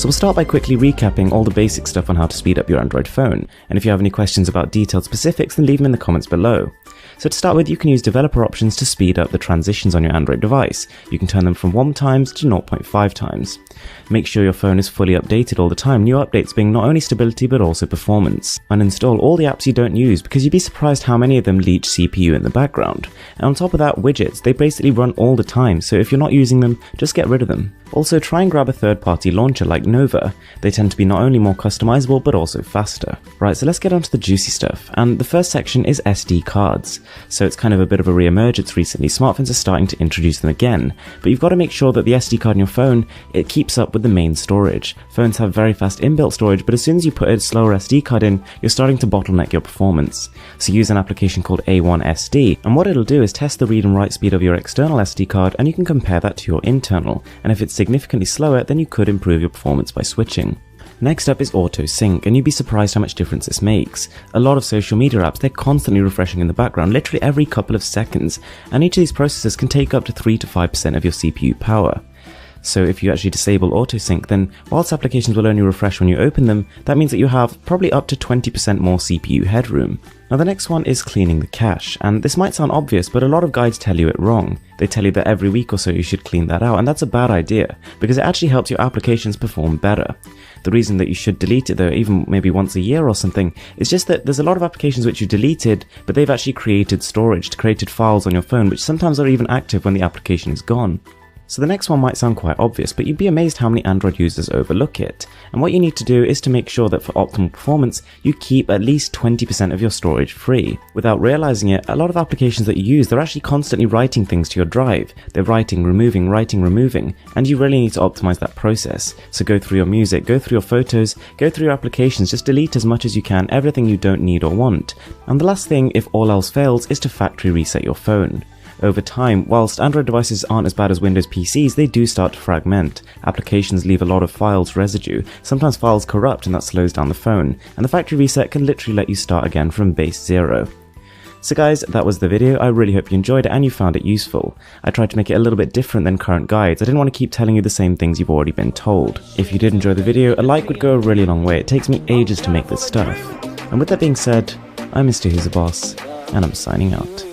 So we'll start by quickly recapping all the basic stuff on how to speed up your Android phone, and if you have any questions about detailed specifics then leave them in the comments below. So to start with, you can use developer options to speed up the transitions on your Android device. You can turn them from 1 times to 0.5 times. Make sure your phone is fully updated all the time, new updates being not only stability but also performance. Uninstall all the apps you don't use because you'd be surprised how many of them leech CPU in the background. And on top of that, widgets, they basically run all the time, so if you're not using them, just get rid of them. Also, try and grab a third-party launcher like Nova. They tend to be not only more customizable but also faster. Right, so let's get on to the juicy stuff, and the first section is SD cards. So it's kind of a bit of a re-emergence recently. Smartphones are starting to introduce them again, but you've got to make sure that the SD card in your phone, it keeps up with the main storage. Phones have very fast inbuilt storage, but as soon as you put a slower SD card in, you're starting to bottleneck your performance. So use an application called A1SD, and what it'll do is test the read and write speed of your external SD card, and you can compare that to your internal, and if it's significantly slower, then you could improve your performance by switching. Next up is Auto Sync, and you'd be surprised how much difference this makes. A lot of social media apps, they're constantly refreshing in the background, literally every couple of seconds, and each of these processes can take up to 3 to 5% of your CPU power. So if you actually disable Auto Sync, then whilst applications will only refresh when you open them, that means that you have probably up to 20% more CPU headroom. Now the next one is cleaning the cache, and this might sound obvious, but a lot of guides tell you it wrong. They tell you that every week or so you should clean that out, and that's a bad idea, because it actually helps your applications perform better. The reason that you should delete it though, even maybe once a year or something, is just that there's a lot of applications which you deleted, but they've actually created storage, created files on your phone, which sometimes are even active when the application is gone. So the next one might sound quite obvious, but you'd be amazed how many Android users overlook it. And what you need to do is to make sure that for optimal performance, you keep at least 20% of your storage free. Without realizing it, a lot of applications that you use, they're actually constantly writing things to your drive. They're writing, removing, and you really need to optimize that process. So go through your music, go through your photos, go through your applications, just delete as much as you can, everything you don't need or want. And the last thing, if all else fails, is to factory reset your phone. Over time, whilst Android devices aren't as bad as Windows PCs, they do start to fragment. Applications leave a lot of files residue, sometimes files corrupt and that slows down the phone, and the factory reset can literally let you start again from base 0. So guys, that was the video. I really hope you enjoyed it and you found it useful. I tried to make it a little bit different than current guides. I didn't want to keep telling you the same things you've already been told. If you did enjoy the video, a like would go a really long way. It takes me ages to make this stuff. And with that being said, I'm Mr. Who's the Boss, and I'm signing out.